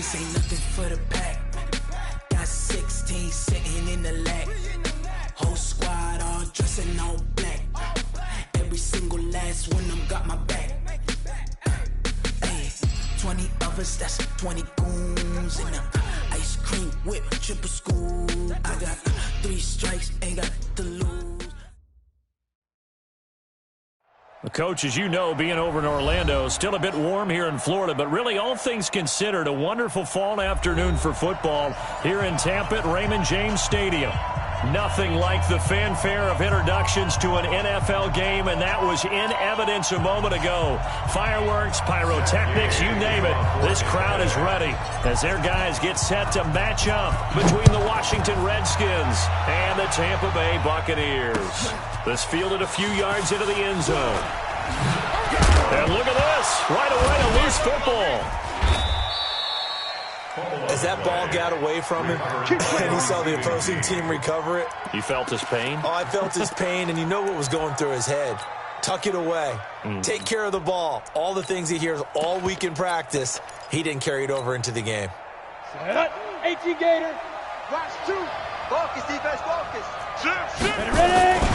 This ain't nothing for the pack. Got 16 sitting in the lap. Whole squad all dressing all black. Every single last one of them got my back. Hey, 20 of us, that's 20 goons in the ice cream whip, triple school. I got 3 strikes, ain't got to lose. The coach, as you know, being over in Orlando, still a bit warm here in Florida, but really all things considered, a wonderful fall afternoon for football here in Tampa at Raymond James Stadium. Nothing like the fanfare of introductions to an NFL game, and that was in evidence a moment ago. Fireworks, pyrotechnics, you name it. This crowd is ready as their guys get set to match up between the Washington Redskins and the Tampa Bay Buccaneers. This fielded a few yards into the end zone. And look at this. Right away, a loose football. As that ball got away from him and he saw the opposing team recover it. You felt his pain? Oh, I felt his pain, and you know what was going through his head. Tuck it away. Take care of the ball. All the things he hears all week in practice, he didn't carry it over into the game. Set up. 18 Gator. Watch 2. Focus, defense, focus. Ready.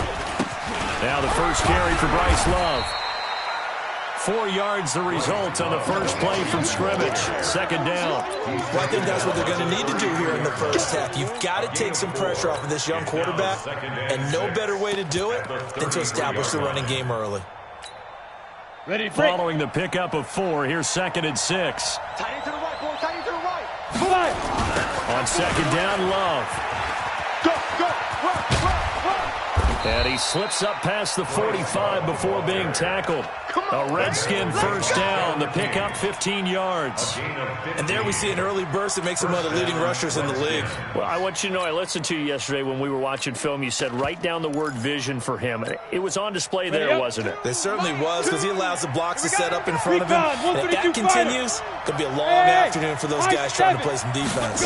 Now the first carry for Bryce Love. 4 yards the result on the first play from scrimmage. Second down. Well, I think that's what they're going to need to do here in the first half. You've got to take some pressure off of this young quarterback, and no better way to do it than to establish the running game early. Ready, following the pickup of 4, here's 2nd and 6. Tight end to the right, boy. Tight end to the right. On second down, Love. Go. Run. And he slips up past the 45 before being tackled. A Redskin first down. The pickup 15 yards. And there we see an early burst that makes him one of the leading rushers in the league. Well, I want you to know, I listened to you yesterday when we were watching film. You said write down the word vision for him. It was on display there, wasn't it? It certainly was, because he allows the blocks to set up in front of him. And if that continues, it could be a long afternoon for those guys trying to play some defense.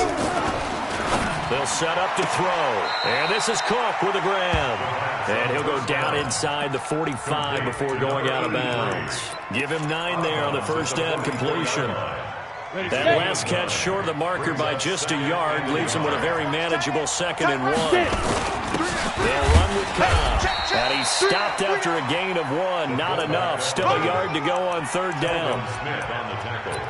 They'll set up to throw. And this is Cook with a grab. And he'll go down inside the 45 before going out of bounds. Give him 9 there on the first down completion. That last catch short of the marker by just a yard leaves him with a very manageable 2nd and 1. They'll run with Cobb. And he stopped after a gain of 1. Not enough. Still a yard to go on third down.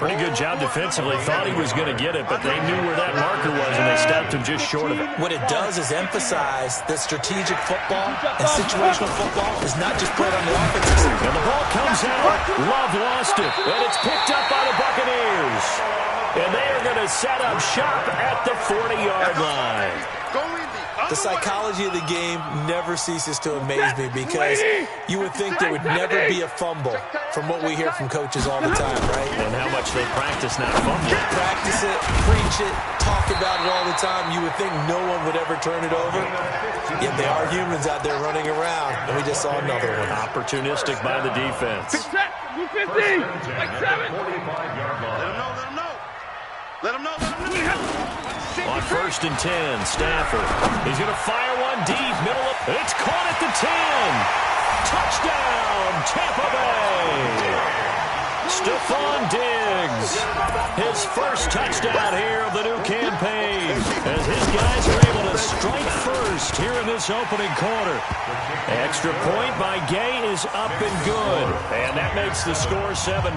Pretty good job defensively. Thought he was going to get it, but they knew where that marker was, and they stopped him just short of it. What it does is emphasize that strategic football and situational football is not just played on the offensive side. And the ball comes out. Love lost it, and it's picked up by the Buccaneers. And they are going to set up shop at the 40-yard line. The psychology of the game never ceases to amaze me, because you would think there would never be a fumble from what we hear from coaches all the time, right? And how much they practice not fumbling. Practice it, preach it, talk about it all the time. You would think no one would ever turn it over. Yet there are humans out there running around, and we just saw another one. Opportunistic by the defense. 15, like 7. Let him know. On first and 10, Stafford. He's going to fire one deep, middle of. It's caught at the 10. Touchdown, Tampa Bay. Stephon Diggs. His first touchdown here of the new campaign, as his guys are able to strike first here in this opening quarter. Extra point by Gay is up and good. And that makes the score 7-0.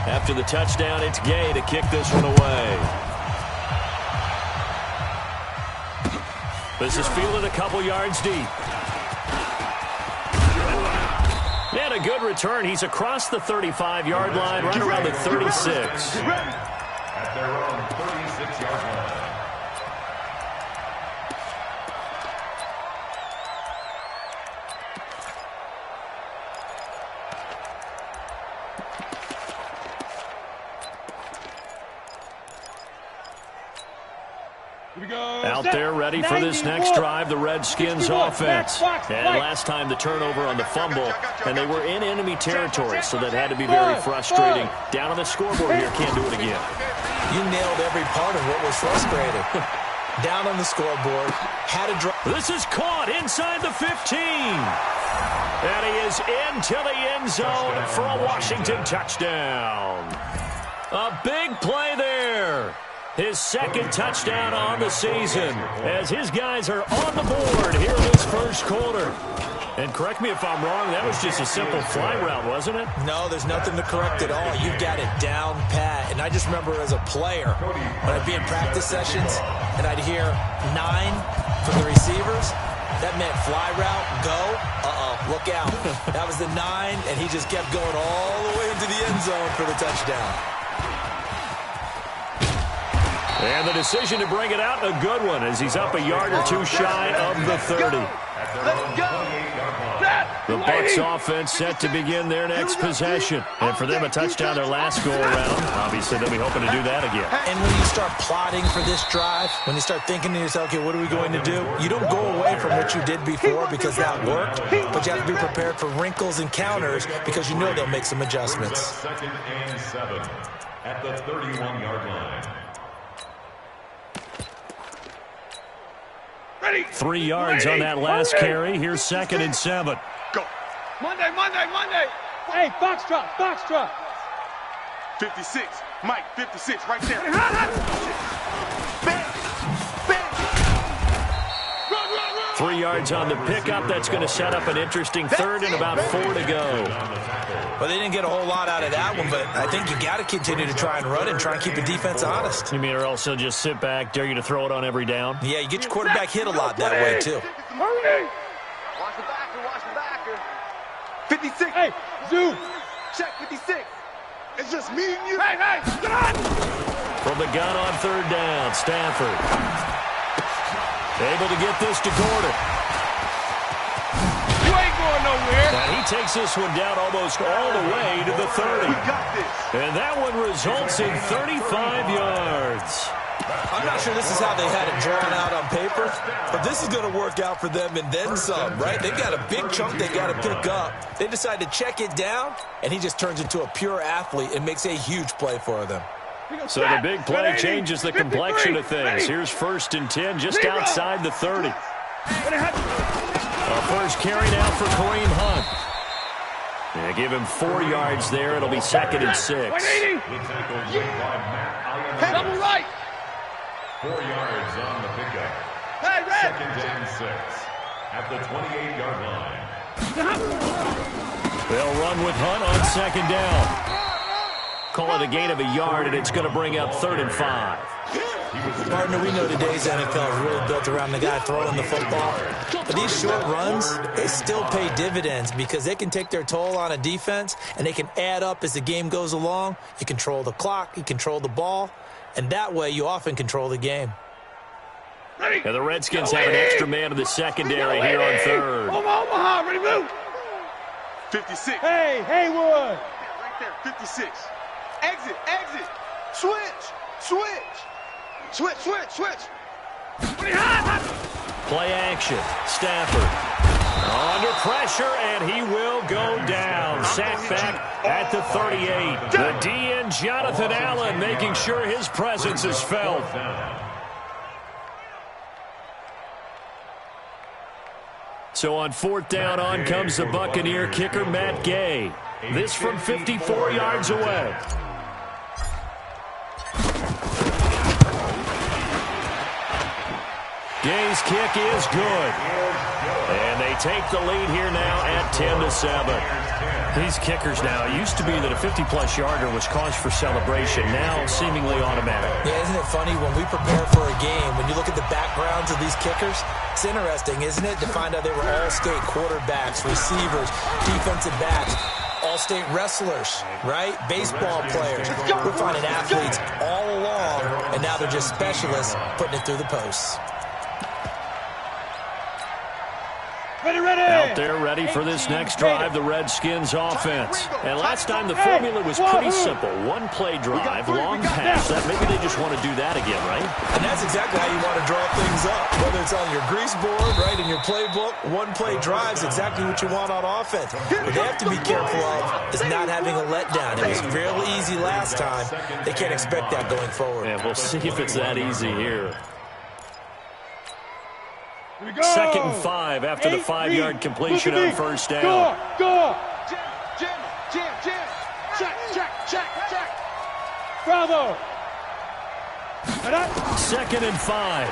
After the touchdown, it's Gay to kick this one away. This is fielded a couple yards deep. And a good return. He's across the 35-yard line, right around the 36. At their own 36-yard line. Out there ready for this next drive, the Redskins offense. And last time the turnover on the fumble, and they were in enemy territory, so that had to be very frustrating. Down on the scoreboard here, can't do it again. You nailed every part of what was frustrating. Down on the scoreboard, had a drop. This is caught inside the 15. And he is into the end zone for a Washington touchdown. A big play there. His second touchdown on the season as his guys are on the board here in this first quarter. And correct me if I'm wrong, that was just a simple fly route, wasn't it? No, there's nothing to correct at all. You've got it down pat. And I just remember as a player, when I'd be in practice sessions and I'd hear 9 from the receivers, that meant fly route, go, look out. That was the 9, and he just kept going all the way into the end zone for the touchdown. And the decision to bring it out, a good one, as he's up a yard or two shy of the 30. Let's go. The Bucs offense set to begin their next possession. And for them, a touchdown their last go-around. Obviously, they'll be hoping to do that again. And when you start plotting for this drive, when you start thinking to yourself, okay, what are we going to do? You don't go away from what you did before because that worked, but you have to be prepared for wrinkles and counters because you know they'll make some adjustments. Second and 7 at the 31-yard line. 3 yards on that last carry. Here's second and 7. Go. Monday. Hey, Foxtrot. 56. Mike, 56, right there. Bang. 3 yards on the pickup. That's going to set up an interesting third and about 4 to go. Well, they didn't get a whole lot out of that one, but I think you got to continue to try and run and try and keep the defense honest. You mean, or else they'll just sit back, dare you to throw it on every down? Yeah, you get your quarterback hit a lot that way, too. Hurry. Watch the backer. 56. Hey, Zoo. Check 56. It's just me and you. Hey, gun. From the gun on third down, Stafford. Able to get this to Gordon. You ain't going nowhere. And he takes this one down almost all the way to the 30. We got this. And that one results in 35 yards. I'm not sure this is how they had it drawn out on paper, but this is going to work out for them and then some, right? They've got a big chunk they got to pick up. They decide to check it down, and he just turns into a pure athlete and makes a huge play for them. So the big play changes the complexion of things. Here's first and 10 just outside the 30. A first carry now for Kareem Hunt. Yeah, give him 4 yards there. It'll be second and 6. Double right. 4 yards on the pickup. Hey, Red. Second and 6 at the 28-yard line. They'll run with Hunt on second down. Call it a gain of a yard, and it's going to bring up 3rd and 5. Partner, we know today's NFL is really built around the guy throwing the football. But these short runs, they still pay dividends because they can take their toll on a defense, and they can add up as the game goes along. You control the clock, you control the ball, and that way you often control the game. And the Redskins have an extra man in the secondary here on third. Omaha, ready, move. 56. Hey, Haywood. Right there, 56. Exit. Switch. Play action. Stafford under pressure, and he will go down. Sacked back at the 38. The DN, Jonathan Allen, making sure his presence is felt. So on 4th down, on comes the Buccaneer kicker, Matt Gay. This from 54 yards away. Gay's kick is good. And they take the lead here now at 10-7. These kickers now, it used to be that a 50-plus yarder was cause for celebration, now seemingly automatic. Yeah, isn't it funny when we prepare for a game, when you look at the backgrounds of these kickers, it's interesting, isn't it, to find out they were all-state quarterbacks, receivers, defensive backs, all-state wrestlers, right? Baseball players. We're finding athletes all along, and now they're just specialists putting it through the posts. Ready. Out there ready for this next drive, the Redskins offense. And last time the formula was pretty simple. One play drive, long pass. That maybe they just want to do that again, right? And that's exactly how you want to draw things up. Whether it's on your grease board, right, in your playbook, one play drive's exactly what you want on offense. What they have to be careful of is not having a letdown. It was fairly easy last time. They can't expect that going forward. And we'll see if it's that easy here. 2nd and 5 after the 5-yard completion on first down. Go! Jam! Check! Bravo! 2nd and 5.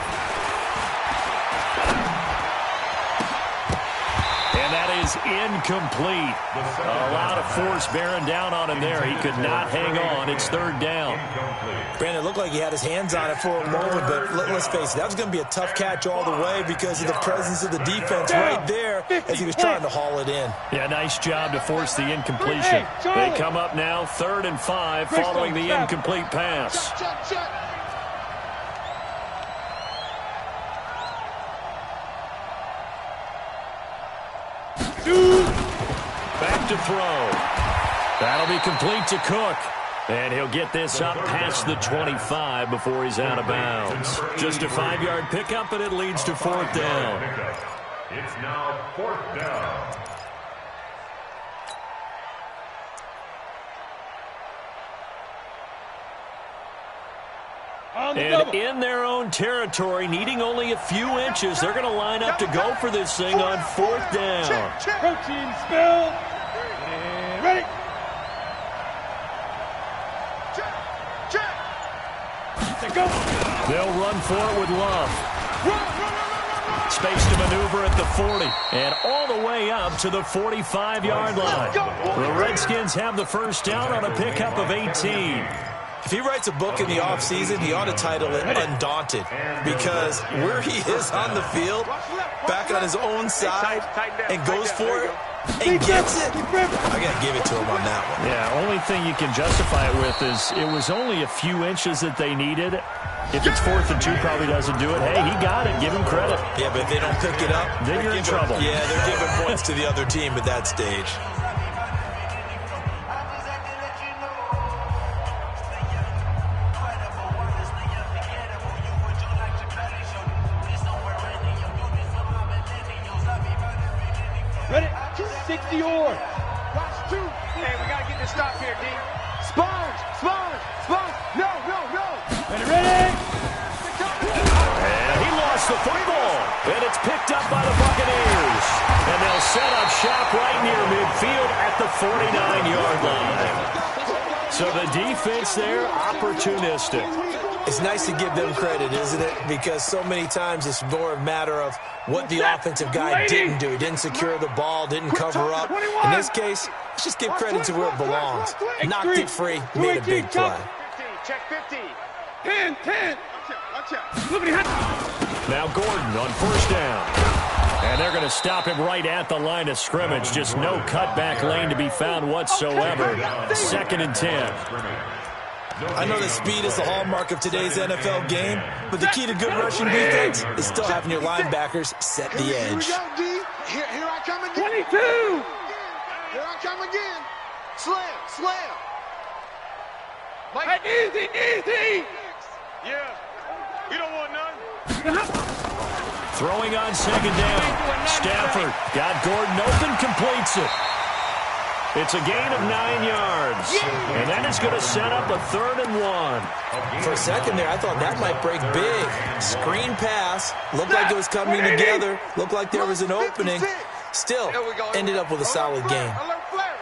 And that is incomplete. A lot of force bearing down on him there. He could not hang on. It's 3rd down. Brandon, it looked like he had his hands on it for a moment, but let's face it, that was going to be a tough catch all the way because of the presence of the defense right there as he was trying to haul it in. Yeah, nice job to force the incompletion. They come up now 3rd and 5 following the incomplete pass. Back to throw. That'll be complete to Cook. And he'll get this up past the 25 before he's out of bounds. Just a 5-yard pickup, and it leads to 4th down. It's now 4th down. And in their own territory, needing only a few inches, they're going to line up to go for this thing on 4th down. Protein spill. And ready. Go. They'll run for it with Love. Space to maneuver at the 40. And all the way up to the 45-yard line. The Redskins have the first down on a pickup of 18. If he writes a book in the offseason, he ought to title it Undaunted, because where he is on the field, back on his own side, and goes for it, and gets it, I got to give it to him on that one. Yeah, only thing you can justify it with is it was only a few inches that they needed. If it's 4th and 2, probably doesn't do it. Hey, he got it. Give him credit. Yeah, but if they don't pick it up, then you're in trouble. Yeah, they're giving points to the other team at that stage. Ready? 60 or. Watch 2. Hey, we got to get this stop here, D. Sponge. No. Ready? And he lost the football. And it's picked up by the Buccaneers. And they'll set up shop right near midfield at the 49-yard line. So the defense there, opportunistic. It's nice to give them credit, isn't it? Because so many times it's more a matter of what the offensive guy didn't do. He didn't secure the ball, didn't cover up. In this case, let's just give credit to where it belongs. Knocked it free, made a big play. Check 50. 10. Now Gordon on first down. And they're going to stop him right at the line of scrimmage. Just no cutback lane to be found whatsoever. 2nd and 10. I know that speed is the hallmark of today's NFL game, but the key to good rushing defense is still having your linebackers set the edge. Here I come again. 22. Here I come again. Slam. Mike. Easy. Yeah. You don't want none. Throwing on 2nd down. Stafford got Gordon open, completes it. It's a gain of 9 yards. And that is going to set up a 3rd and 1. For a second there, I thought that might break big. Screen pass. Looked like it was coming together. Looked like there was an opening. Still, ended up with a solid game. Flare.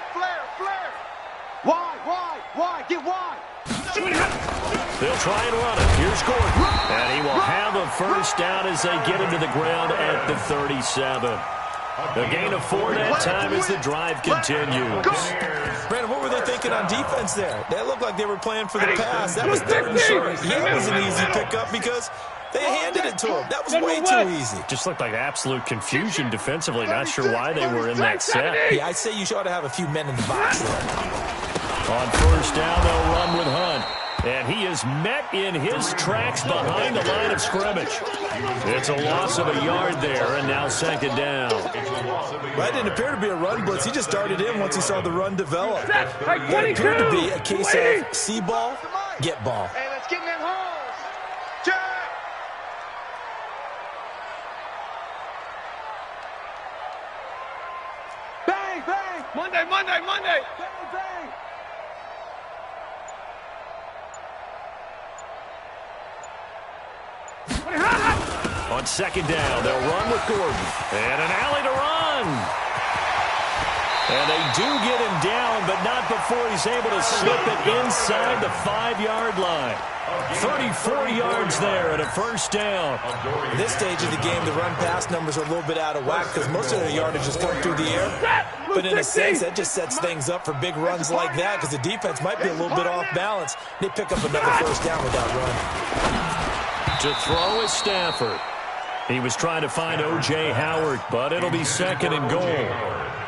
Why? Get wide. They'll try and run it. Here's Gordon. And he will have a first down as they get him to the ground at the 37. A gain of 4 that time as the drive continues. Brandon, what were they thinking on defense there? That looked like they were playing for the pass. That was 3rd and short. It was an easy pickup because they handed it to him. That was way too easy. Just looked like absolute confusion defensively. Not sure why they were in that set. Yeah, I'd say you ought to have a few men in the box there. On first down, they'll run with Hunt. And he is met in his tracks behind the line of scrimmage. It's a loss of a yard there, and now 2nd down. That didn't appear to be a run blitz. He just started in once he saw the run develop. That appeared to be a case of see ball, get ball. Hey, let's get in that hole. Jack. Bang. Monday. Bang. On second down, they'll run with Gordon. And an alley to run. And they do get him down, but not before he's able to slip it inside the 5-yard line. 34 yards there and a first down. At this stage of the game, the run-pass numbers are a little bit out of whack because most of their yardage is coming through the air. But in a sense, that just sets things up for big runs like that because the defense might be a little bit off balance. They pick up another first down with that run. To throw is Stafford. He was trying to find O.J. Howard, but it'll be second and goal.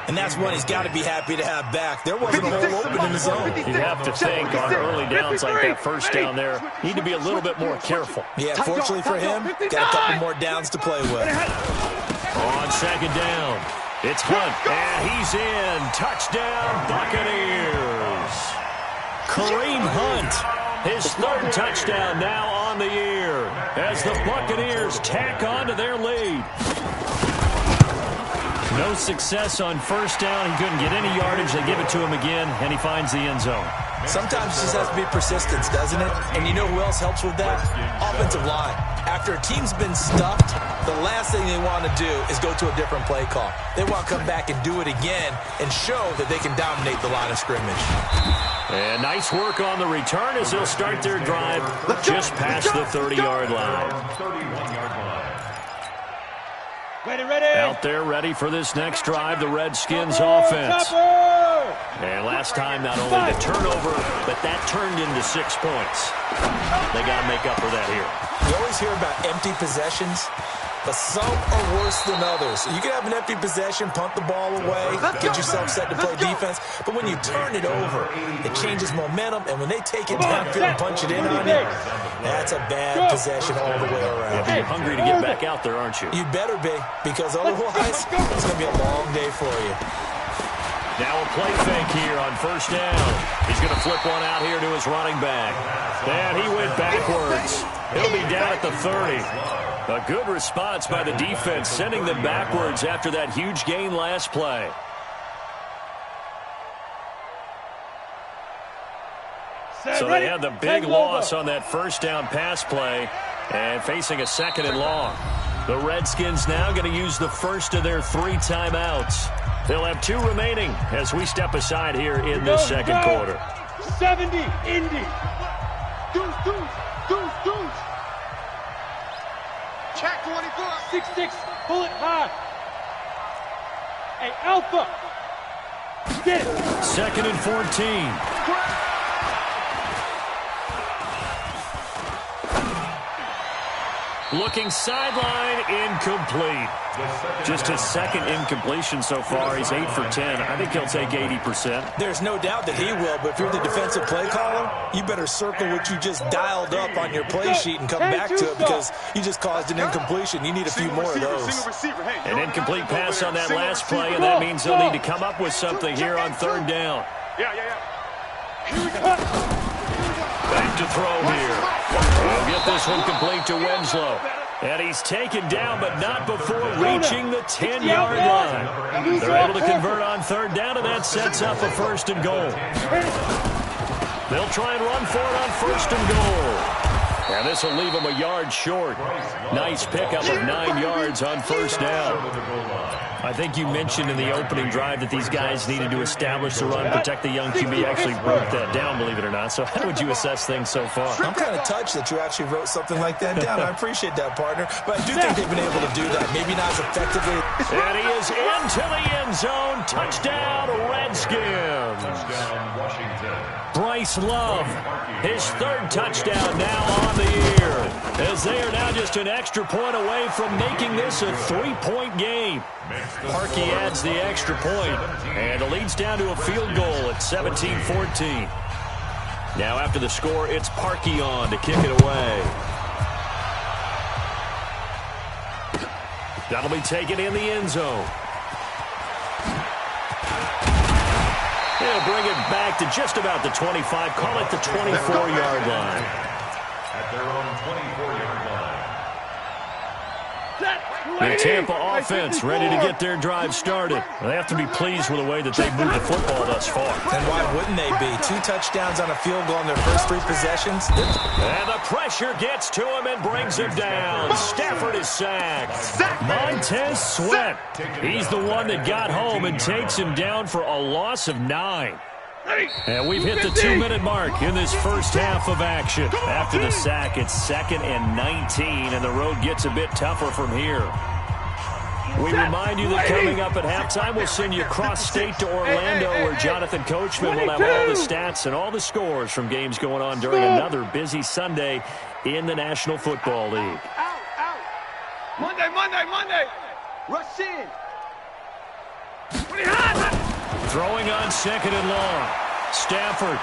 And that's one he's got to be happy to have back. There wasn't a hole open in the zone. You have to think on early downs like that first down there, need to be a little bit more careful. Yeah, fortunately for him, got a couple more downs to play with. On second down, it's Hunt, and he's in. Touchdown, Buccaneers. Kareem Hunt, his third touchdown now on the year as the Buccaneers tack on to their lead. No success on first down. He couldn't get any yardage. They give it to him again, and he finds the end zone. Sometimes it just has to be persistence, doesn't it? And you know who else helps with that? Offensive line. After a team's been stuffed, the last thing they want to do is go to a different play call. They want to come back and do it again and show that they can dominate the line of scrimmage. And nice work on the return as they'll start their drive just past the 30-yard line. 31-yard line. Ready. Out there ready for this next drive, the Redskins offense. And last time, not only the turnover, but that turned into 6 points. They got to make up for that here. You always hear about empty possessions, but some are worse than others. You can have an empty possession, punt the ball away, get yourself set to play defense, but when you turn it over, it changes momentum, and when they take it downfield and punch it in on you, that's a bad possession all the way around. Yeah, you're hungry to get back out there, aren't you? You better be, because otherwise, it's going to be a long day for you. Now a play fake here on first down. He's going to flip one out here to his running back. And he went backwards. He'll be down at the 30. A good response by the defense, sending them backwards after that huge gain last play. So they had the big loss on that first down pass play and facing a second and long. The Redskins now going to use the first of their 3 timeouts. They'll have 2 remaining as we step aside here in this second quarter. 70, Indy. Deuce. Check 24. 6-6, pull it high. Hey, Alpha. Get it. Second and 14. Looking sideline, incomplete. Just his second incompletion so far. He's 8 for 10. I think he'll take 80%. There's no doubt that he will, but if you're the defensive play caller, you better circle what you just dialed up on your play sheet and come back to it because you just caused an incompletion. You need a few more of those. An incomplete pass on that last play, and that means they'll need to come up with something here on third down. Back to throw here. We'll get this one complete to Winslow. And he's taken down, but not before reaching the 10-yard line. They're able to convert on third down, and that sets up a first and goal. They'll try and run for it on first and goal. And this will leave them a yard short. Nice pickup of 9 yards on first down. I think you mentioned in the opening drive that these guys needed to establish the run, protect the young QB. Actually broke that down, believe it or not. So how would you assess things so far? I'm kind of touched that you actually wrote something like that down. I appreciate that, partner. But I do think they've been able to do that. Maybe not as effectively. And he is into the end zone. Touchdown, Redskins. Touchdown, Washington. Bryce Love, his third touchdown now on the year, as they are now just an extra point away from making this a 3-point game. Parkey adds the extra point, and it leads down to a field goal at 17-14. Now after the score, it's Parkey on to kick it away. That'll be taken in the end zone. They'll bring it back to just about the 25, call it the 24-yard line. At their own 24-yard line. Set. The Tampa offense ready to get their drive started. They have to be pleased with the way that they've moved the football thus far. And why wouldn't they be? 2 touchdowns on a field goal in their first 3 possessions. And the pressure gets to him and brings him down. Stafford is sacked. Montez Sweat. He's the one that got home and takes him down for a loss of 9. And we've hit the 2-minute mark in this first half of action. After the sack, it's 2nd and 19, and the road gets a bit tougher from here. We remind you that coming up at halftime, we'll send you cross-state to Orlando, where Jonathan Coachman will have all the stats and all the scores from games going on during another busy Sunday in the National Football League. Out. Monday. Rush in. Throwing on 2nd and long. Stafford.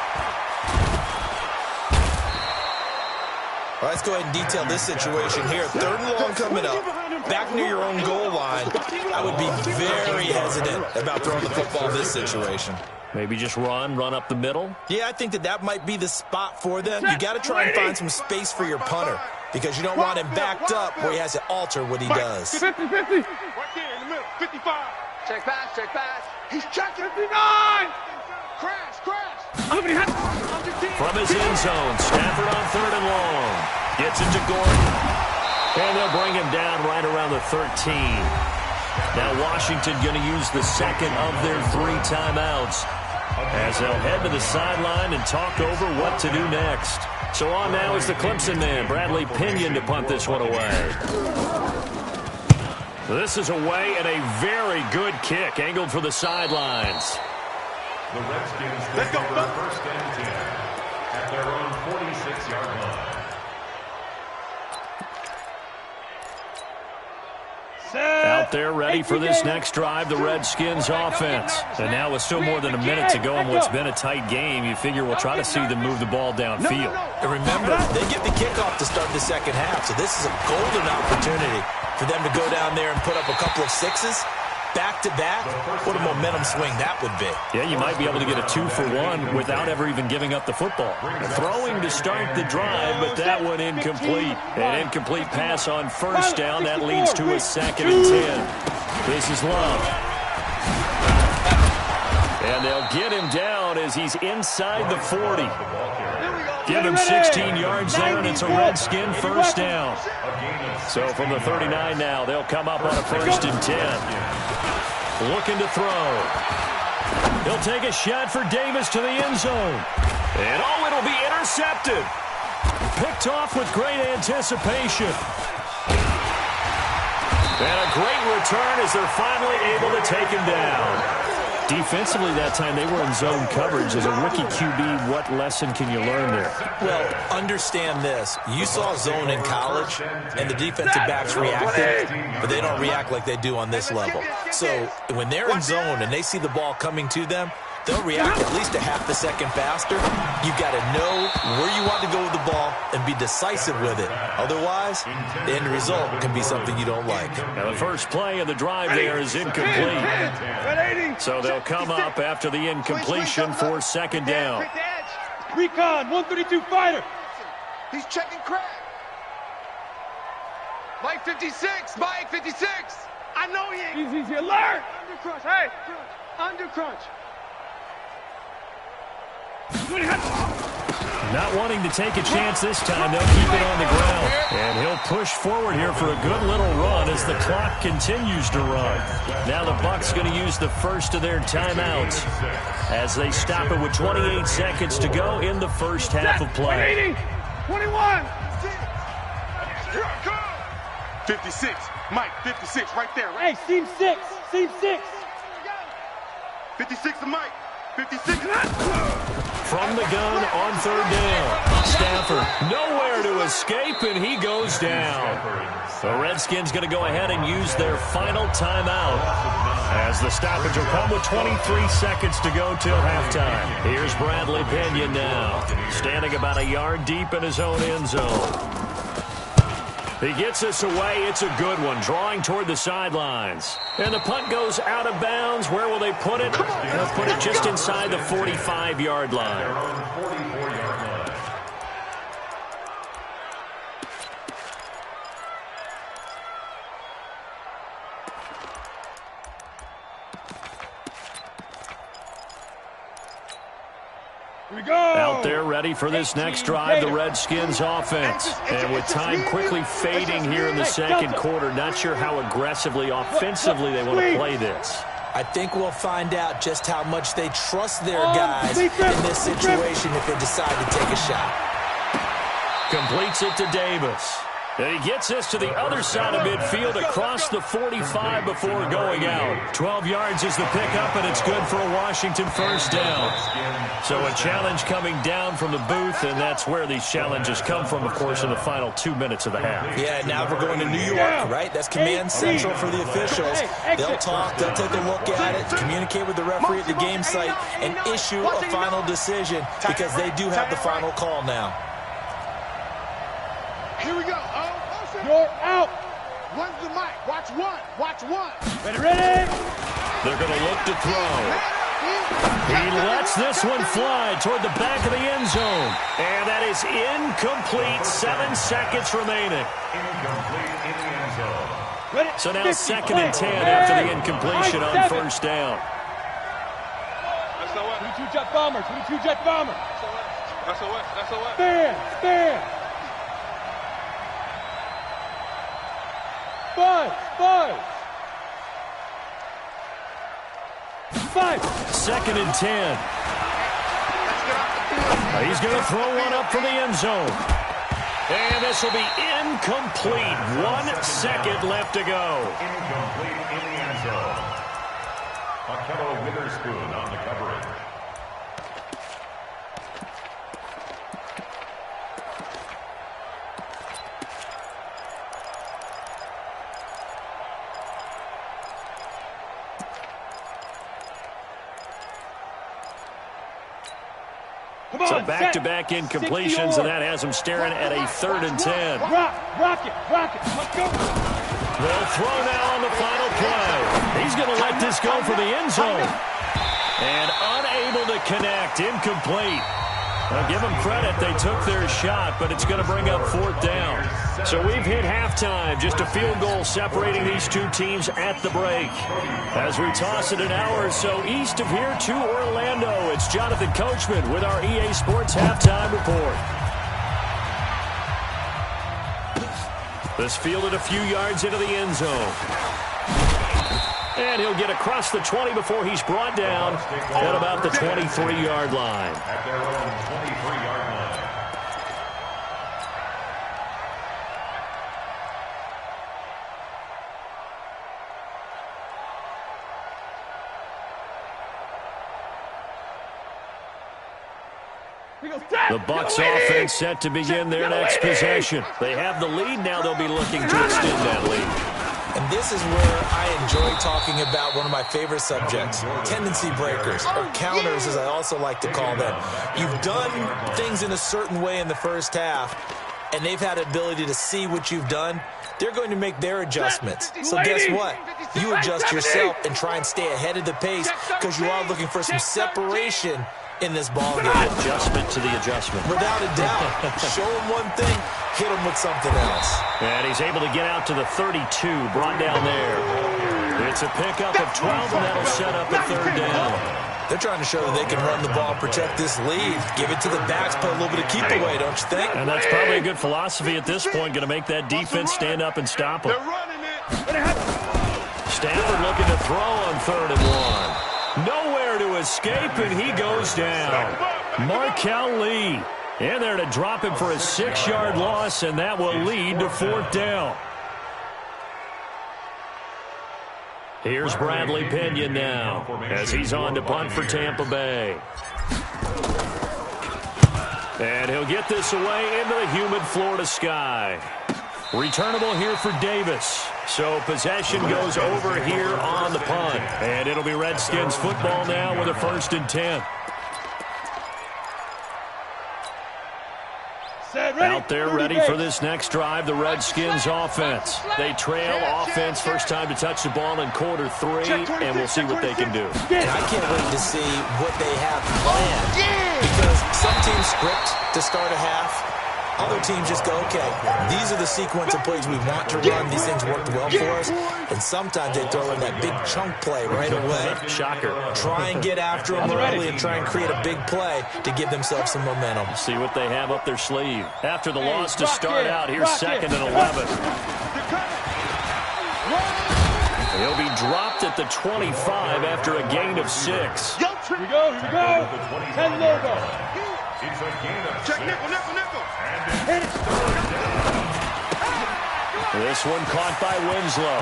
All right, let's go ahead and detail this situation here. 3rd and long coming up. Back near your own goal line. I would be very hesitant about throwing the football in this situation. Maybe just run up the middle? Yeah, I think that might be the spot for them. You got to try and find some space for your punter because you don't want him backed up where he has to alter what he does. 50. Right there in the middle. 55. Check pass. He's checking. 59. Crash. From his end zone, Stafford on 3rd and long. Gets it to Gordon. And they'll bring him down right around the 13. Now Washington going to use the 2nd of their 3 timeouts as they'll head to the sideline and talk over what to do next. So on now is the Clemson man, Bradley Pinion, to punt this one away. This is away and a very good kick, angled for the sidelines. The Redskins take over 1st and 10 at their own 46-yard line. Out there ready for this next drive, the Redskins offense. And now with still more than a minute to go in what's been a tight game, you figure we'll try to see them move the ball downfield. And remember, they get the kickoff to start the 2nd half, so this is a golden opportunity for them to go down there and put up a couple of 6s. Back-to-back, what a momentum swing that would be. Yeah, you might be able to get a 2-for-1 without ever even giving up the football. Throwing to start the drive, but that one incomplete. An incomplete pass on 1st down. That leads to a 2nd and 10. This is Love. And they'll get him down as he's inside the 40. Give him 16 yards there, and it's a Redskin 1st down. So from the 39 now, they'll come up on a 1st and 10. Looking to throw. He'll take a shot for Davis to the end zone. And it'll be intercepted. Picked off with great anticipation. And a great return as they're finally able to take him down. Defensively that time, they were in zone coverage. As a rookie QB, what lesson can you learn there? Well, understand this. You saw zone in college, and the defensive backs reacted, but they don't react like they do on this level. So when they're in zone and they see the ball coming to them, they'll react at least a half a second faster. You've got to know where you want to go with the ball and be decisive with it. Otherwise, the end result can be something you don't like. Now the first play of the drive there is incomplete. So they'll come up after the incompletion for 2nd down. Recon, 132 fighter. He's checking crack. Mike 56. I know he ain't. Easy, alert. Undercrunch. Hey, undercrunch. Not wanting to take a chance this time, they'll keep it on the ground. And he'll push forward here for a good little run as the clock continues to run. Now the Bucs going to use the 1st of their timeouts as they stop it with 28 seconds to go in the first half of play. 21. 56. Mike, 56 right there. Right? Hey, seam 6. 56 to Mike. 56. From the gun on 3rd down. Stafford nowhere to escape, and he goes down. The Redskins going to go ahead and use their final timeout as the stoppage will come with 23 seconds to go till halftime. Here's Bradley Pinion now, standing about a yard deep in his own end zone. He gets this away. It's a good one, drawing toward the sidelines. And the punt goes out of bounds. Where will they put it? They'll put it just inside the 45-yard line. Out there ready for this next drive, the Redskins offense. And with time quickly fading here in the second quarter, not sure how aggressively, offensively they want to play this. I think we'll find out just how much they trust their guys in this situation if they decide to take a shot. Completes it to Davis. And he gets this to the other side of midfield across the 45 before going out. 12 yards is the pickup, and it's good for a Washington first down. So a challenge coming down from the booth, and that's where these challenges come from, of course, in the final 2 minutes of the half. Yeah, now we're going to New York, right? That's command central for the officials. They'll talk, they'll take a look at it, communicate with the referee at the game site, and issue a final decision because they do have the final call now. Here we go. You're out. When's the mic? Watch one. Watch one. Ready? They're going to look to throw. He lets this one fly toward the back of the end zone. And that is incomplete. 7 seconds remaining. Incomplete in the end zone. So now 2nd and 10 after the incompletion on first down. That's the what? 22 jet bomber. 22 jet bomber. That's the what? That's the what? Stand. 5. 2nd and 10. He's going to throw one up from the end zone. And this will be incomplete. 1 second left to go. Incomplete in the end zone. Akello Witherspoon on the coverage. So back-to-back incompletions, and that has him staring at a 3rd and 10. Rock it. Let's go. They'll throw now on the final play. He's going to let this go for the end zone. And unable to connect, incomplete. Now, give them credit, they took their shot, but it's going to bring up 4th down. So we've hit halftime, just a field goal separating these two teams at the break. As we toss it an hour or so east of here to Orlando, it's Jonathan Coachman with our EA Sports Halftime Report. This fielded a few yards into the end zone. And he'll get across the 20 before he's brought down at about the 23-yard line. At their own 23-yard line. The Bucs offense set to begin their next possession. They have the lead. Now they'll be looking to extend that lead. And this is where I enjoy talking about one of my favorite subjects, tendency breakers, or counters as I also like to call them. You've done things in a certain way in the first half, and they've had the ability to see what you've done. They're going to make their adjustments. So guess what? You adjust yourself and try and stay ahead of the pace because you are looking for some separation in this ball game. Adjustment to the adjustment. Without a doubt. Show him one thing, hit him with something else. And he's able to get out to the 32, brought down there. It's a pickup of 12, and that'll set up a 3rd down. They're trying to show that they can run the ball, protect this lead, give it to the backs, put a little bit of keep away, don't you think? And that's probably a good philosophy at this point, going to make that defense stand up and stop them. Stafford looking to throw on 3rd and 1. Nowhere to escape, and he goes down. Markel Lee in there to drop him for a 6-yard loss, and that will lead to 4th down. Here's Bradley Pinion now as he's on to punt for Tampa Bay. And he'll get this away into the humid Florida sky. Returnable here for Davis. So possession goes over here on the punt. And it'll be Redskins football now with a 1st and 10. Out there ready for this next drive, the Redskins offense. They trail offense first time to touch the ball in quarter 3, and we'll see what they can do. And I can't wait to see what they have planned. Because some teams script to start a half, Other teams just go, okay, these are the sequence of plays we want to run. These things worked well for us. And sometimes they throw in that big chunk play right away. Shocker. Try and get after them early and try and create a big play to give themselves some momentum. See what they have up their sleeve. After the loss to start out, here's 2nd and 11. He'll be dropped at the 25 after a gain of 6. Here we go. 10 logo. It's a gain of 6. Check nickel. And it's third down. This one caught by Winslow.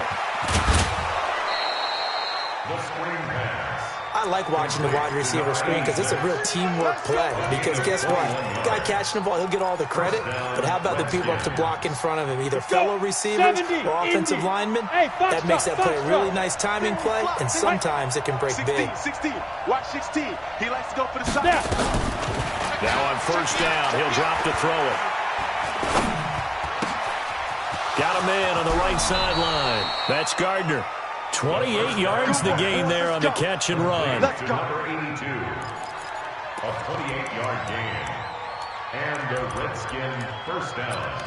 The screen pass. I like watching the wide receiver screen because it's a real teamwork play. Because guess what? The guy catching the ball, he'll get all the credit. But how about the people up to block in front of him, either fellow receivers or offensive linemen? That makes that play a really nice timing play, and sometimes it can break big. 16. Watch 16. He likes to go for the side. Now on 1st down, he'll drop to throw it. Got a man on the right sideline. That's Gardner. 28 yards the gain there on the catch and run. Number 82. A 28-yard gain. And a Redskin 1st down.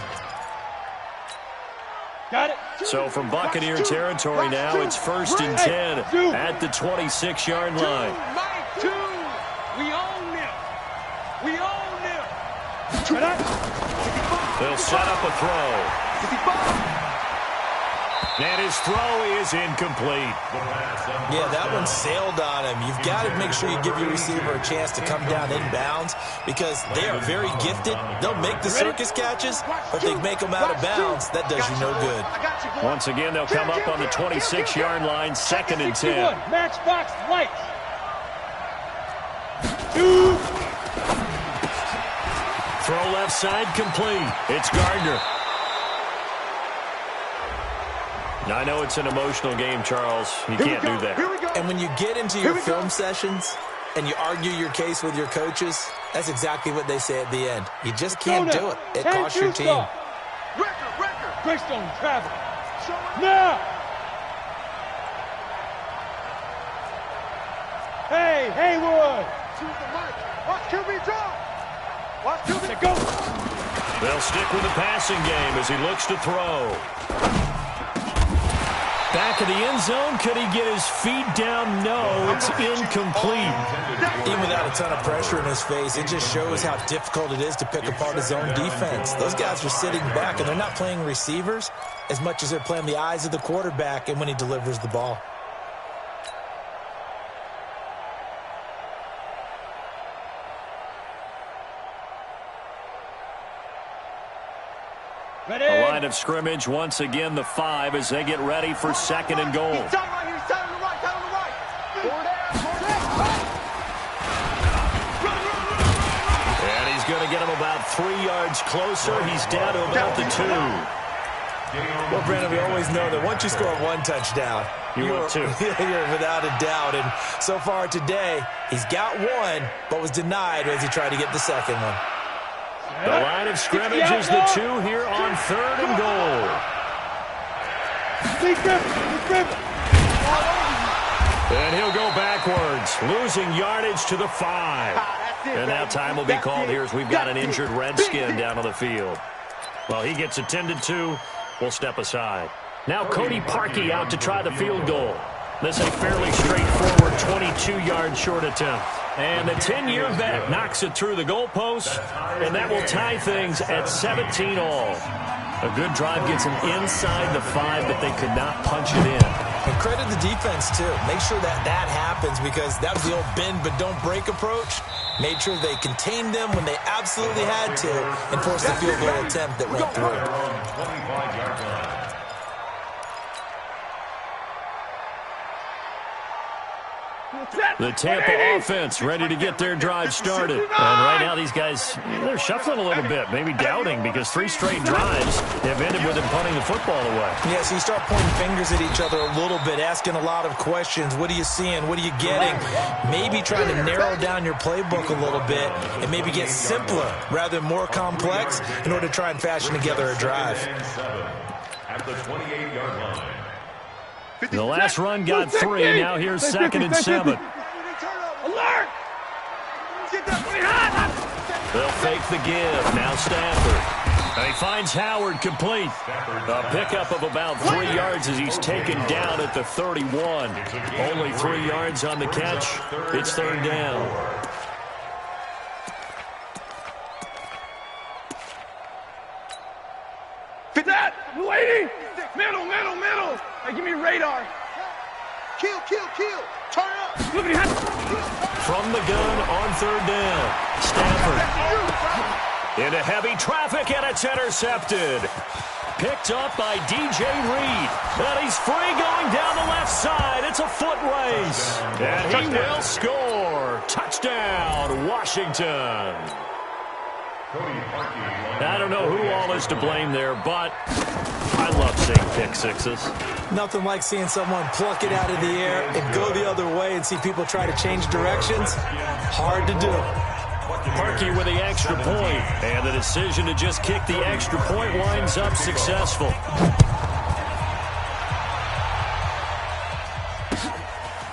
Got it. So from Buccaneer territory now, it's 1st and 10 at the 26-yard line. We own them. They'll set up a throw. And his throw is incomplete. Yeah, that one sailed on him. You've got to make sure you give your receiver a chance to come down inbounds because they are very gifted. They'll make the circus catches, but they make them out of bounds. That does you no good. Once again, they'll come up on the 26-yard line, 2nd and 10. Matchbox light. Throw left side complete. It's Gardner. Now, I know it's an emotional game, Charles. You can't do that. And when you get into your film sessions and you argue your case with your coaches, that's exactly what they say at the end. You just can't do it. It costs your team. Record. Greystone travel. Now. Hey, Haywood. Watch QB drop. Watch QB go. They'll stick with the passing game as he looks to throw. Back of the end zone. Could he get his feet down? No, it's incomplete. Even without a ton of pressure in his face, it just shows how difficult it is to pick apart his own defense. Those guys are sitting back, and they're not playing receivers as much as they're playing the eyes of the quarterback and when he delivers the ball. A line of scrimmage, once again, the 5 as they get ready for 2nd and goal. He's down right here. He's down on the right. Down on the right. And he's going to get him about 3 yards closer. He's down to about the 2. Well, Brandon, we always know that once you score one touchdown, you're without a doubt. And so far today, he's got one, but was denied as he tried to get the second one. The line of scrimmage is the 2 here on 3rd and goal. And he'll go backwards, losing yardage to the 5. And now time will be called here as we've got an injured Redskin down on the field. Well, he gets attended to. We'll step aside. Now Cody Parkey out to try the field goal. This is a fairly straightforward 22-yard short attempt. And the 10-year vet knocks it through the goalpost, and that will tie things at 17 all. A good drive gets them inside the 5, but they could not punch it in. And credit the defense, too. Make sure that happens because that was the old bend but don't break approach. Made sure they contained them when they absolutely had to and forced the field goal attempt that went through. The Tampa offense ready to get their drive started. And right now these guys, they're shuffling a little bit, maybe doubting because 3 straight drives have ended with them punting the football away. Yeah, so you start pointing fingers at each other a little bit, asking a lot of questions. What are you seeing? What are you getting? Maybe trying to narrow down your playbook a little bit and maybe get simpler rather than more complex in order to try and fashion together a drive. At the 28-yard line. The last run got 3. Now here's 2nd and 7. Alert! They'll fake the give. Now Stafford. And he finds Howard complete. A pickup of about 3 yards as he's taken down at the 31. Only 3 yards on the catch. It's third down. Fit that! Lady! Middle! Hey, give me radar. Kill! Turn up! From the gun on third down. Stafford. Into heavy traffic, and it's intercepted. Picked up by DJ Reed. And he's free going down the left side. It's a foot race. And he will score. Touchdown, Washington. I don't know who all is to blame there, but I love seeing pick sixes. Nothing like seeing someone pluck it out of the air and go the other way and see people try to change directions. Hard to do. Parkey with the extra point, and the decision to just kick the extra point winds up successful.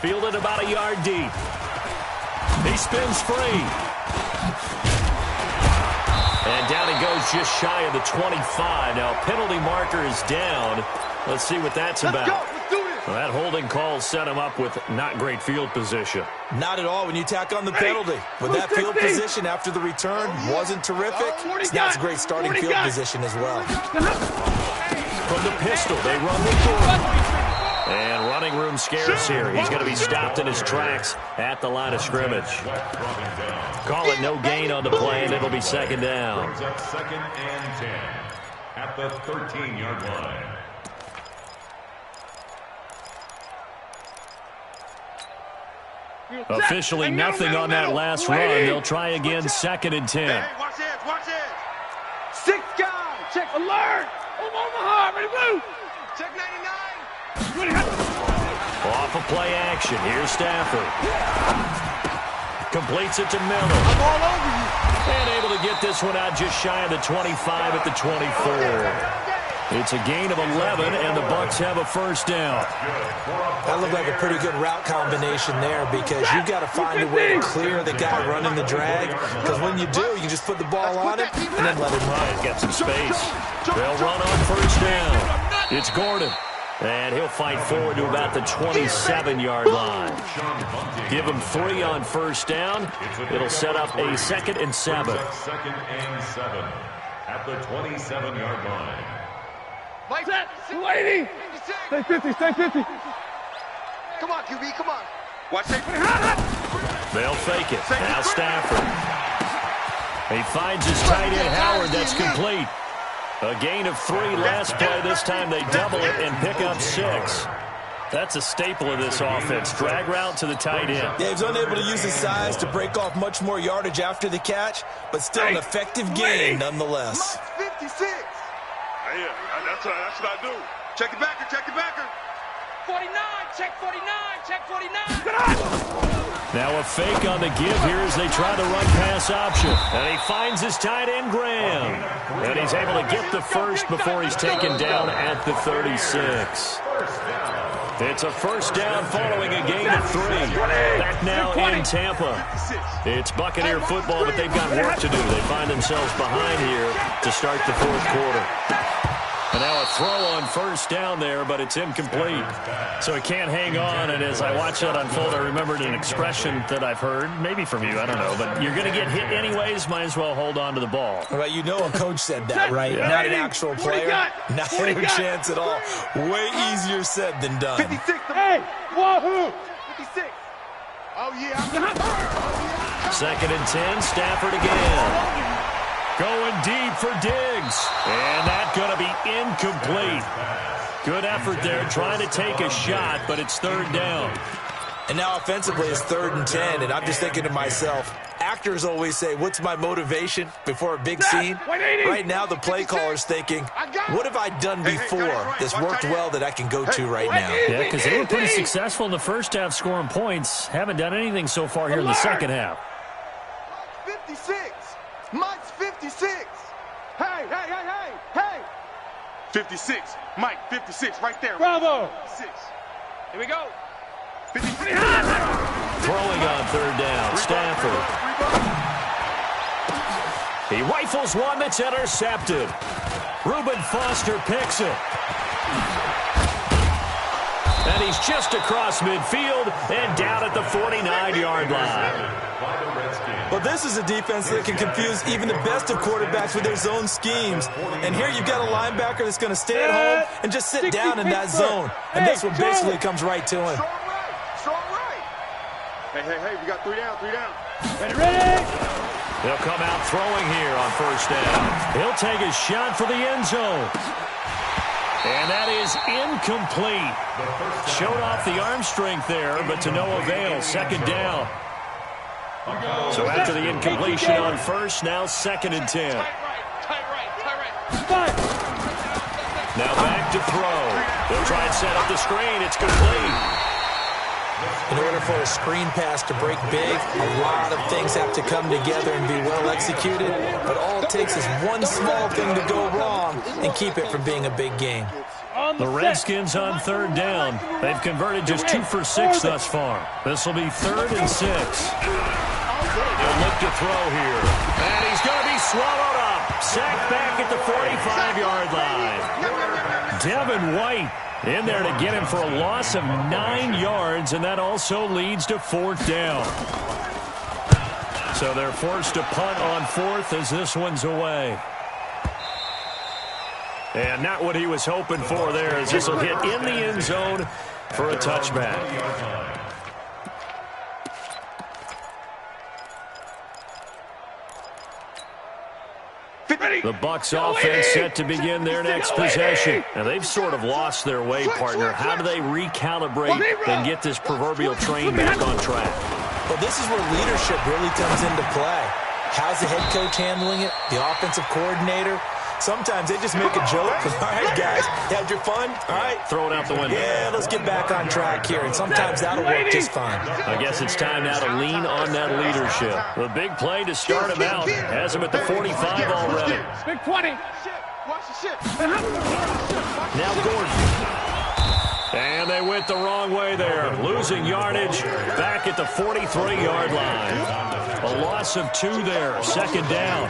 Fielded about a yard deep. He spins free. And down he goes just shy of the 25. Now, penalty marker is down. Let's see what that's about. Let's do this. Well, that holding call set him up with not great field position. Not at all when you tack on the penalty. With that field position after the return wasn't terrific. That's great starting field position as well. From the pistol, they run with Gordon. And running room scarce here. He's going to be stopped in his tracks at the line of scrimmage. Call it no gain on the play, and it'll be second down. Brings up 2nd and 10 at the 13-yard line. Officially nothing on that last run. They'll try again 2nd and 10. Hey, watch this. 6 guys. Check alert. Omaha, ready to move. Check 99. Off of play action. Here's Stafford. Completes it to Miller. I'm all over you. And able to get this one out just shy of the 25 at the 24. It's a gain of 11, and the Bucs have a first down. That looked like a pretty good route combination there because you've got to find a way to clear the guy running the drag. Because when you do, you just put the ball on him and then let him run. Get some space. They'll run on first down. It's Gordon. And he'll fight forward to about the 27-yard line. Give him 3 on first down. It'll set up a 2nd and 7. 2nd and 7 at the 27-yard line. Mike, lady. Stay 50. Come on, QB, come on. Watch it. They'll fake it. Now Stafford. He finds his tight end, Howard. That's complete. A gain of 3 last play. This time they double it and pick up 6. That's a staple of this offense. Drag route to the tight end. Yeah, he's unable to use his size to break off much more yardage after the catch, but still an effective gain nonetheless. 56. Yeah, that's what I do. Check the backer. 49, check 49. Now a fake on the give here as they try the run pass option. And he finds his tight end, Graham. And he's able to get the first before he's taken down at the 36. It's a first down following a gain of 3. Back now in Tampa. It's Buccaneer football, but they've got work to do. They find themselves behind here to start the 4th quarter. And now a throw on first down there, but it's incomplete. So he can't hang on, and as I watch that unfold, I remembered an expression that I've heard, maybe from you, I don't know, but you're going to get hit anyways, might as well hold on to the ball. Well, you know a coach said that, right? Yeah. Not an actual player. Not a chance at all. Way easier said than done. 56. Hey, wahoo! 56. Oh, yeah. 2nd and 10, Stafford again. Going deep for Diggs. And that's going to be incomplete. Good effort there trying to take a shot, but it's 3rd down. And now offensively it's 3rd and 10, and I'm just thinking to myself, actors always say, what's my motivation before a big scene? Right now the play caller's thinking, what have I done before that's worked well that I can go to right now? Yeah, because they were pretty successful in the first half scoring points. Haven't done anything so far here in the second half. 56. Mike's 56. Hey. 56. Mike, 56 right there. Bravo. 56. Here we go. 56. Throwing on 3rd down, Stafford. He rifles one that's intercepted. Reuben Foster picks it. And he's just across midfield and down at the 49-yard line. Well, this is a defense that can confuse even the best of quarterbacks with their zone schemes. And here you've got a linebacker that's going to stay at home and just sit down in that zone. And this one basically comes right to him. Strong right. Hey, we got 3 down, 3 down. Ready? He'll come out throwing here on first down. He'll take a shot for the end zone. And that is incomplete. Showed off the arm strength there, but to no avail. Second down. So after the incompletion on first, now 2nd and 10. Tight right. Now back to throw. They'll try and set up the screen. It's complete. In order for a screen pass to break big, a lot of things have to come together and be well executed. But all it takes is one small thing to go wrong and keep it from being a big game. The Redskins on 3rd down. They've converted just 2 for 6 thus far. This will be 3rd and 6. He'll look to throw here. And he's going to be swallowed up. Sacked back at the 45-yard line. Devin White in there to get him for a loss of 9 yards, and that also leads to 4th down. So they're forced to punt on 4th as this one's away. And not what he was hoping for there, as this will hit in the end zone for a touchback. The Bucs offense set to begin their next possession. And they've sort of lost their way, partner. How do they recalibrate and get this proverbial train back on track? Well, this is where leadership really comes into play. How's the head coach handling it? The offensive coordinator? Sometimes they just make a joke. All right, guys, had your fun? All right. Throw it out the window. Yeah, let's get back on track here. And sometimes that'll work just fine. I guess it's time now to lean on that leadership. The big play to start him out has him at the 45 already. Big 20. Watch the shit. Now Gordon. And they went the wrong way there. Losing yardage back at the 43-yard line. A loss of 2 there. 2nd down.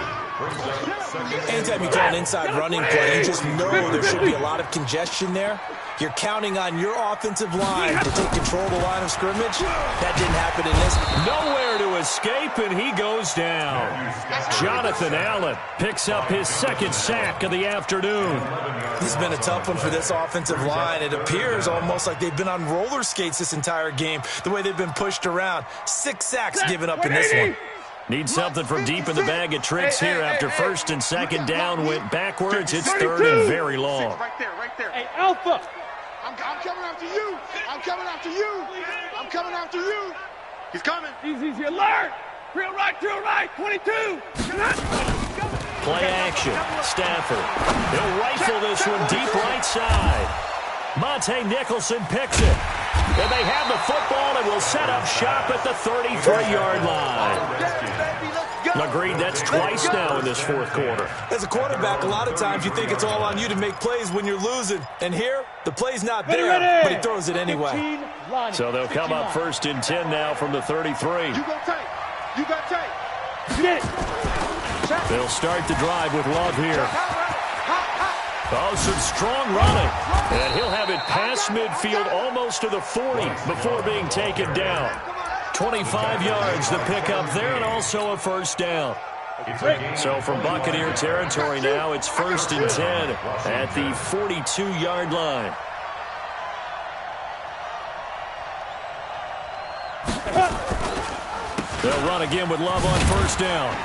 Anytime you call an inside running play, you just know there should be a lot of congestion there. You're counting on your offensive line to take control of the line of scrimmage. That didn't happen in this. Nowhere to escape, and he goes down. Jonathan Allen picks up his 2nd sack of the afternoon. This has been a tough one for this offensive line. It appears almost like they've been on roller skates this entire game, the way they've been pushed around. 6 sacks given up in this one. Need something from deep in the bag of tricks here after 1st and 2nd down went backwards. It's 3rd and very long. Right there. Hey, Alpha. I'm coming after you. I'm coming after you. He's coming. Easy, alert. Real right, 22. Play action. Stafford. He'll rifle this one deep right side. Monte Nicholson picks it. And they have the football and will set up shop at the 33-yard line. Agreed, that's twice now in this 4th quarter. As a quarterback, a lot of times you think it's all on you to make plays when you're losing. And here, the play's not there, but he throws it anyway. So they'll come up 1st and 10 now from the 33. You got tight. Get it. They'll start the drive with Love here. Oh, some strong running. And he'll have it past midfield almost to the 40 before being taken down. 25 yards the pickup there and also a 1st down. So from Buccaneer territory now, it's 1st and 10 at the 42-yard line. They'll run again with Love on 1st down.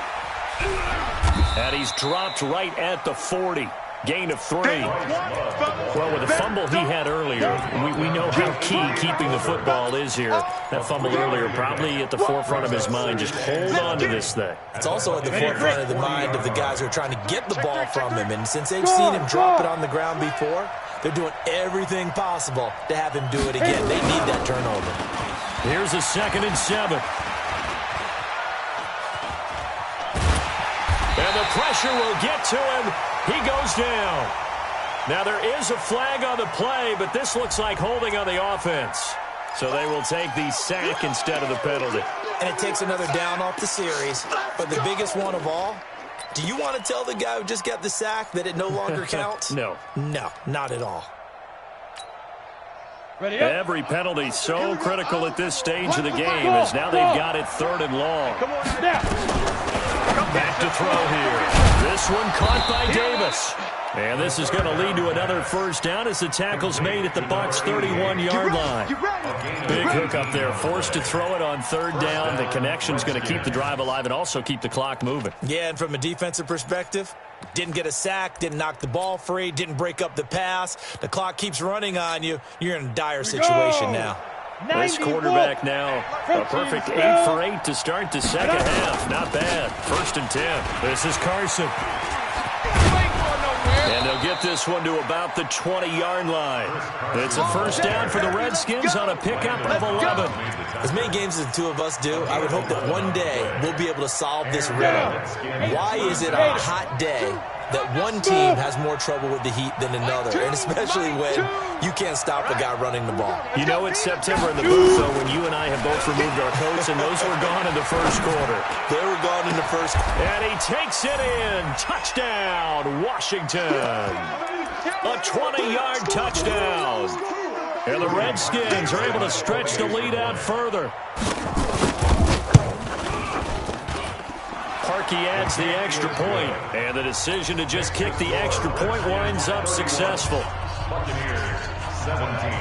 And he's dropped right at the 40. Gain of 3. Well, with the fumble he had earlier, we know how key keeping the football is here. That fumble earlier probably at the forefront of his mind. Just hold on to this thing. It's also at the forefront of the mind of the guys who are trying to get the ball from him. And since they've seen him drop it on the ground before, they're doing everything possible to have him do it again. They need that turnover. Here's a 2nd and 7. And the pressure will get to him. He goes down. Now, there is a flag on the play, but this looks like holding on the offense. So they will take the sack instead of the penalty. And it takes another down off the series. But the biggest one of all Do you want to tell the guy who just got the sack that it no longer counts? No. No, not at all. Every penalty so critical at this stage of the game as now they've got it 3rd and long. Back to throw here. This one caught by Davis. And this is going to lead to another first down as the tackle's made at the Bucs' 31-yard line. Big hook up there. Forced to throw it on 3rd down. The connection's going to keep the drive alive and also keep the clock moving. Yeah, and from a defensive perspective, didn't get a sack, didn't knock the ball free, didn't break up the pass. The clock keeps running on you. You're in a dire situation now. This quarterback now, a perfect 8 for 8 to start the second half. Not bad. 1st and 10. This is Carson. And they'll get this one to about the 20-yard line. It's a first down for the Redskins on a pickup of 11. As many games as the two of us do, I would hope that one day we'll be able to solve this riddle. Why is it on a hot day that one team has more trouble with the heat than another, and especially when you can't stop a guy running the ball? You know it's September in the booth, though, when you and I have both removed our coats, and those were gone in the first quarter. They were gone in the first quarter. And he takes it in. Touchdown, Washington. A 20-yard touchdown. And the Redskins are able to stretch the lead out further. Parkey adds the extra point, and the decision to just kick the extra point winds up successful. Buccaneers, 17.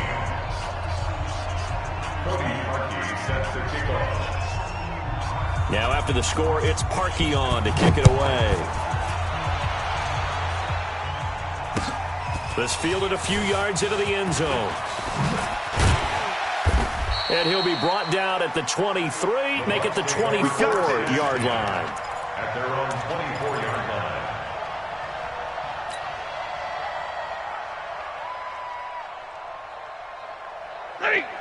Cody Parkey sets the kickoff. Now after the score, it's Parkey on to kick it away. This fielded a few yards into the end zone. And he'll be brought down at the 23, make it the 24-yard line. At their own 24-yard line.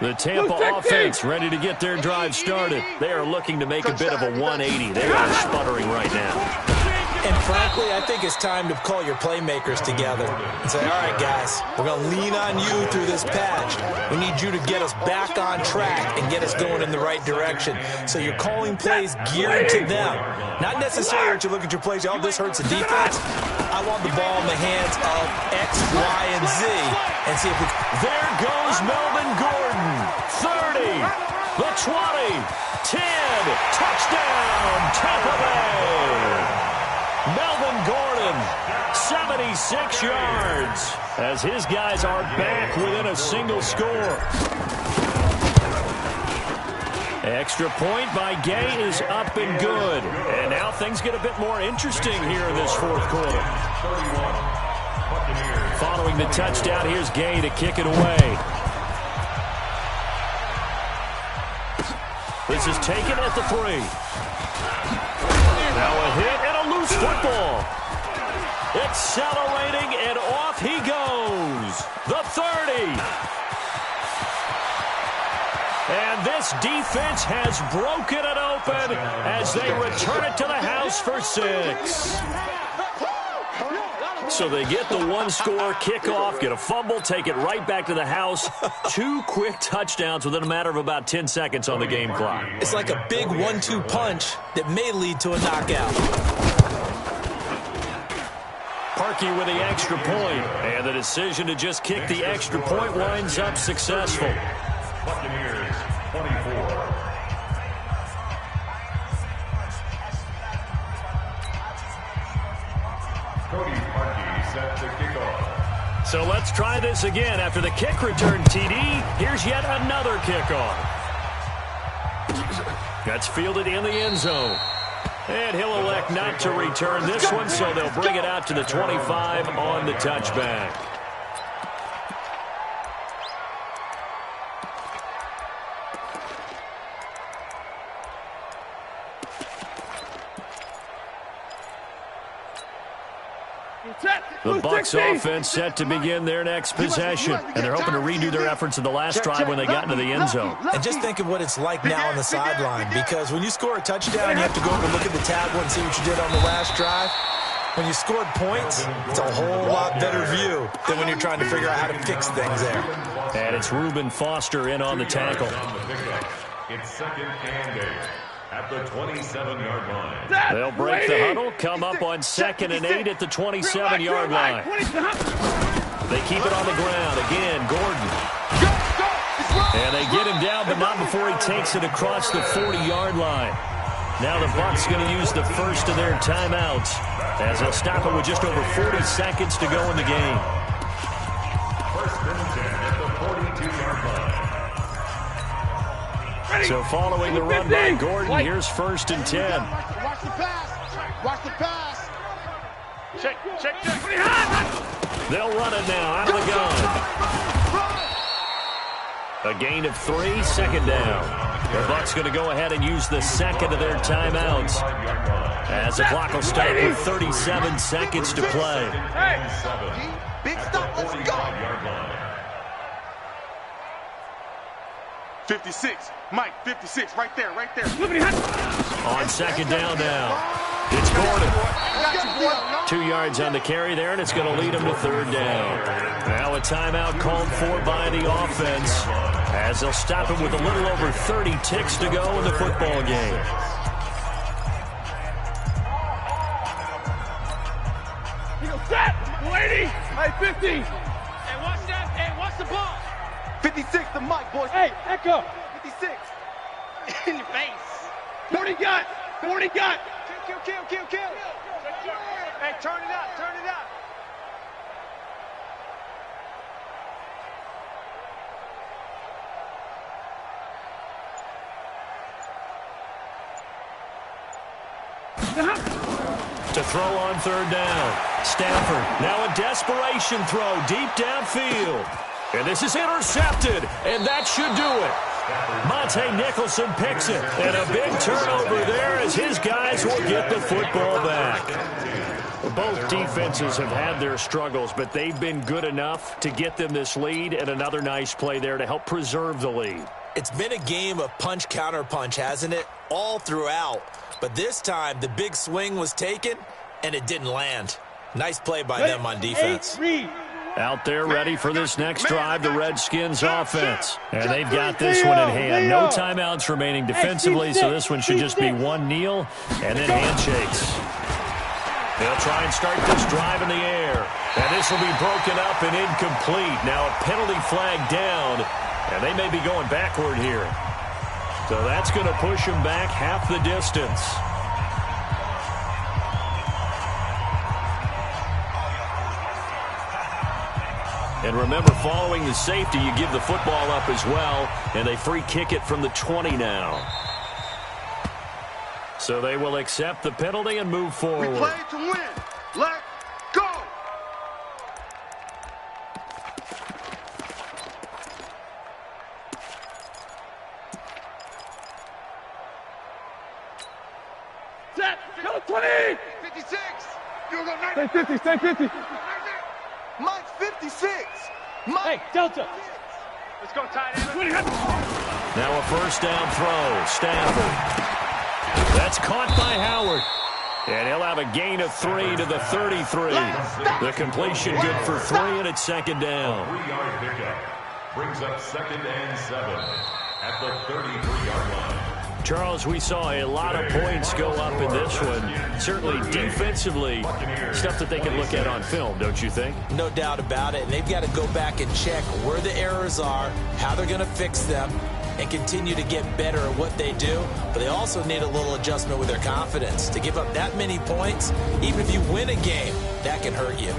The Tampa offense ready to get their drive started. They are looking to make a bit of a 180. They are sputtering right now. And frankly, I think it's time to call your playmakers together and say, all right, guys, we're going to lean on you through this patch. We need you to get us back on track and get us going in the right direction. So you're calling plays geared to them. Not necessarily that you look at your plays, oh, this hurts the defense. I want the ball in the hands of X, Y, and Z and see if we can. There goes Melvin Gordon. 30, the 20, 10, touchdown, Tampa Bay. Melvin Gordon, 76 yards, as his guys are back within a single score. Extra point by Gay is up and good. And now things get a bit more interesting here in this fourth quarter. Following the touchdown, here's Gay to kick it away. This is taken at the 3. Now a hit and a loose football. Accelerating, and off he goes. The 30. And this defense has broken it open as they return it to the house for 6. So they get the one-score kickoff, get a fumble, take it right back to the house. 2 quick touchdowns within a matter of about 10 seconds on the game clock. It's like a big 1-2 punch that may lead to a knockout. Parkey with the extra point, and the decision to just kick the extra point winds up successful. Buccaneers, 24. Cody Parkey set the kickoff. So let's try this again. After the kick return TD, here's yet another kickoff. That's fielded in the end zone. And he'll elect not to return this one, so they'll bring it out to the 25 on the touchback. The Bucs offense set to begin their next possession, and they're hoping to redo their efforts in the last drive when they got into the end zone. And just think of what it's like now on the sideline, because when you score a touchdown, you have to go over and look at the tablet and see what you did on the last drive. When you scored points, it's a whole lot better view than when you're trying to figure out how to fix things there. And it's Reuben Foster in on the tackle. It's 2nd and 8. at the 27-yard line. They'll break the huddle, come up on 2nd and 8 at the 27-yard line. They keep it on the ground. Again, Gordon. And they get him down, but not before he takes it across the 40-yard line. Now the Bucs going to use the first of their timeouts as they'll stop it with just over 40 seconds to go in the game. First and 10 at the 42-yard line. So following the run by Gordon, here's 1st and 10. Watch the pass. Watch the pass. Check. They'll run it now out of the gun. A gain of 3, 2nd down. The Bucs going to go ahead and use the second of their timeouts as the clock will start with 37 seconds to play. Big stop, let's go. 56, Mike, 56, right there. On 2nd down now, it's Gordon. 2 yards on the carry there, and it's going to lead him to 3rd down. Now a timeout called for by the offense as they'll stop it with a little over 30 ticks to go in the football game. Set, lady. Hey, 50. Hey, watch that. Hey, watch the ball. 56 to Mike, boys. Hey, echo. 56. In your face. 40 got. Kill. Hey, turn it up. To throw on 3rd down. Stafford, now a desperation throw deep downfield. And this is intercepted, and that should do it. Monte Nicholson picks it, and a big turnover there as his guys will get the football back. Both defenses have had their struggles, but they've been good enough to get them this lead, and another nice play there to help preserve the lead. It's been a game of punch-counter-punch, hasn't it? All throughout. But this time, the big swing was taken, and it didn't land. Nice play by them on defense. Out there ready for this next drive, the Redskins offense. And they've got this one in hand. No timeouts remaining defensively, so this one should just be one kneel and then handshakes. They'll try and start this drive in the air. And this will be broken up and incomplete. Now a penalty flag down, and they may be going backward here. So that's going to push them back half the distance. And remember, following the safety, you give the football up as well, and they free kick it from the 20 now. So they will accept the penalty and move forward. We play to win. Let's go. Set. Go 20. 56. You go 90. Stay 50. Stay 50. Mike's 56. Mike. Hey, Delta. Let's go, tight end. Now a first down throw. Stafford. That's caught by Howard. And he'll have a gain of 3 to the 33. The completion good for 3, and it's second down. 3-yard pickup brings up 2nd and 7 at the 33-yard line. Charles, we saw a lot of points go up in this one. Certainly defensively, stuff that they can look at on film, don't you think? No doubt about it. And they've got to go back and check where the errors are, how they're going to fix them, and continue to get better at what they do. But they also need a little adjustment with their confidence. To give up that many points, even if you win a game, that can hurt you.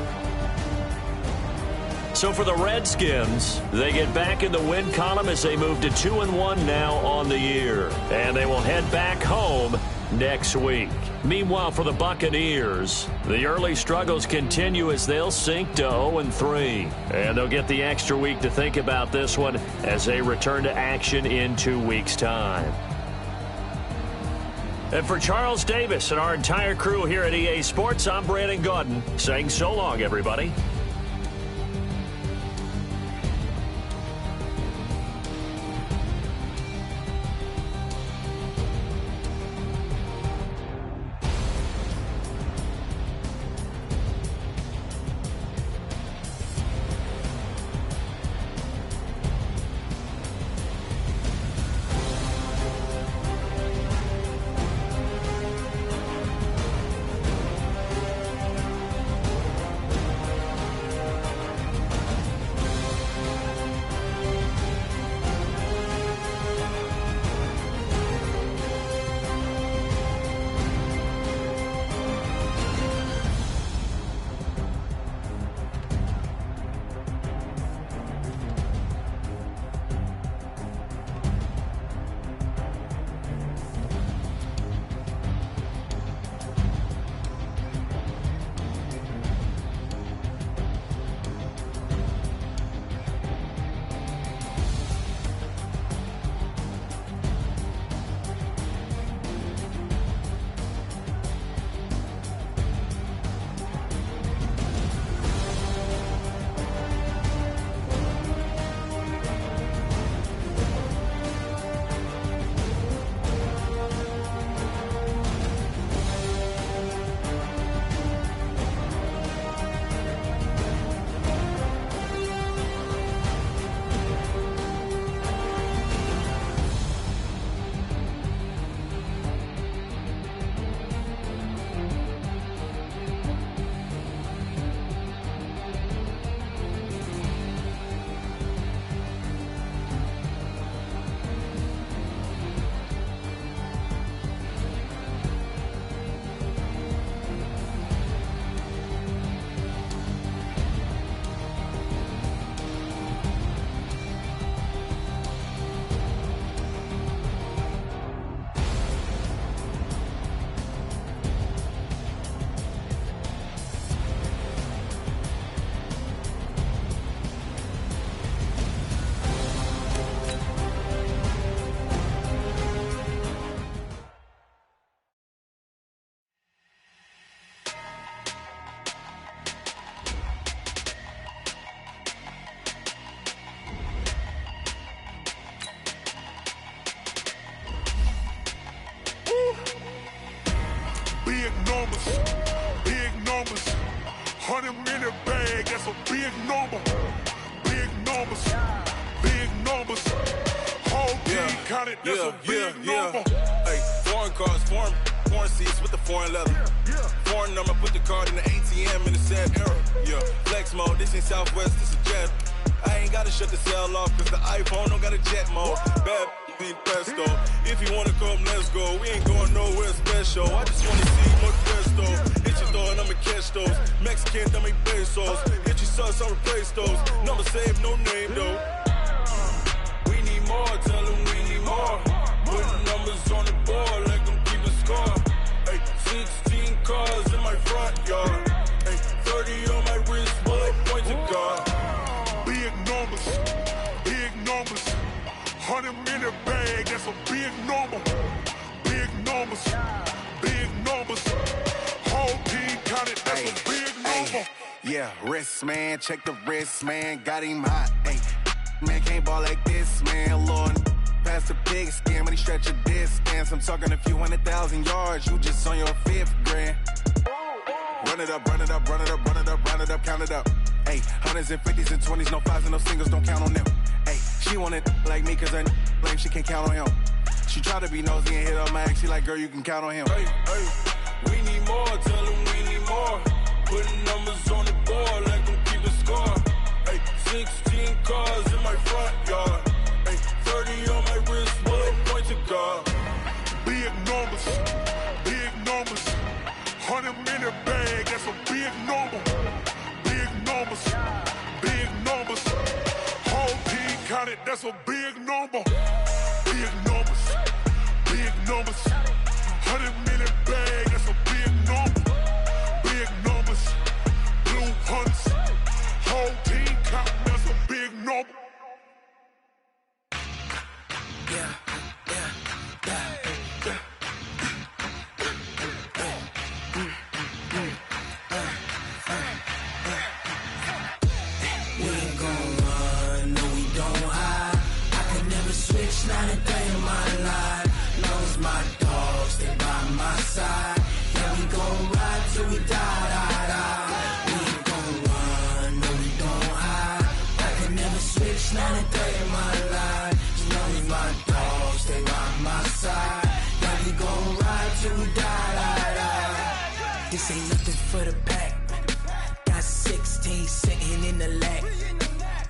So for the Redskins, they get back in the win column as they move to 2-1 now on the year. And they will head back home next week. Meanwhile, for the Buccaneers, the early struggles continue as they'll sink to 0-3. And they'll get the extra week to think about this one as they return to action in 2 weeks' time. And for Charles Davis and our entire crew here at EA Sports, I'm Brandon Gaudin saying so long, everybody. Big numbers, big numbers. 100-minute bag, that's a big number. Big numbers, big numbers. Whole team counted, that's a big number. Hey, foreign cars, foreign seats with the foreign leather. Foreign number, put the card in the ATM in the sad era. Yeah, flex mode, this ain't Southwest, this is jet. I ain't gotta shut the cell off, cause the iPhone don't got a jet mode. Bad be pesto. If you wanna come, let's go. We ain't going nowhere special. I just wanna see more presto. Hit your door and I'ma catch those. Mexican, dummy pesos. Hit your sus, I'll replace those. Number saved, no name though. We need more, tell them we need more. Putting numbers on the board, like them keep a score. Hey, 16 cars in my front yard. Hey, 30 on my wrist, bullet point to God. Big numbers, big numbers. 100-minute bag, that's a big number. Big numbers, big numbers. Whole team counted, that's a big number. Yeah, wrist man, check the wrist man, got him hot. Ay, man can't ball like this, man. Lord, past the big scam, when he stretch a distance. I'm talking a few 100,000 yards, you just on your 5th grand. Run it up, run it up, run it up, run it up, run it up, count it up. Ay, 100s and 50s and 20s, no 5s and no singles, don't count on them. Ay, she want it like me, cause her lame, she can't count on him. She try to be nosy and hit her max, she like, girl, you can count on him. Hey, we need more, tell them we need more. Putting numbers on the board, like them keep a score. Hey, 16 cars in my front yard. Hey, 30 on my wrist, bullet point to God. Big numbers, big numbers. 100-minute bag, that's a big number. Big numbers, big numbers. Whole team counted, that's a big number. Big numbers, big numbers. 100-minute bag, that's a big number. Big numbers, blue hunts. Whole team counting, that's a big number. Yeah. Switch, not a day in my life. Knows my dogs, they by my side. Yeah, we gon' ride till we die. We ain't gon' run, no, we don't hide. I can never switch, not a day in my life. Knows my dogs, they by my side. Yeah, we gon' ride till we die. This ain't nothing for the pack. Got 16 sitting in the lap.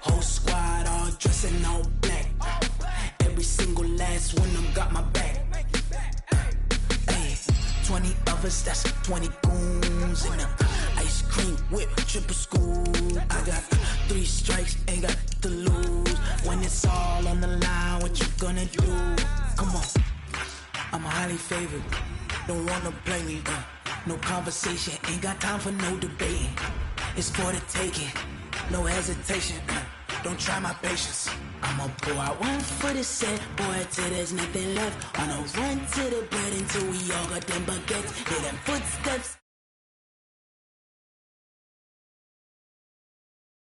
Whole squad all dressing all black. Every single last one of them got my back. Hey, 20 of us, that's 20 goons in the ice cream whip, triple scoop. I got 3 strikes, ain't got to lose. When it's all on the line, what you gonna do? Come on, I'm highly favored. Don't wanna play me, no conversation, ain't got time for no debating. It's for the taking, no hesitation. Don't try my patience. I'ma pour out one for the set, boy, till there's nothing left. On a run to the bread until we all got them baguettes. Hear them footsteps.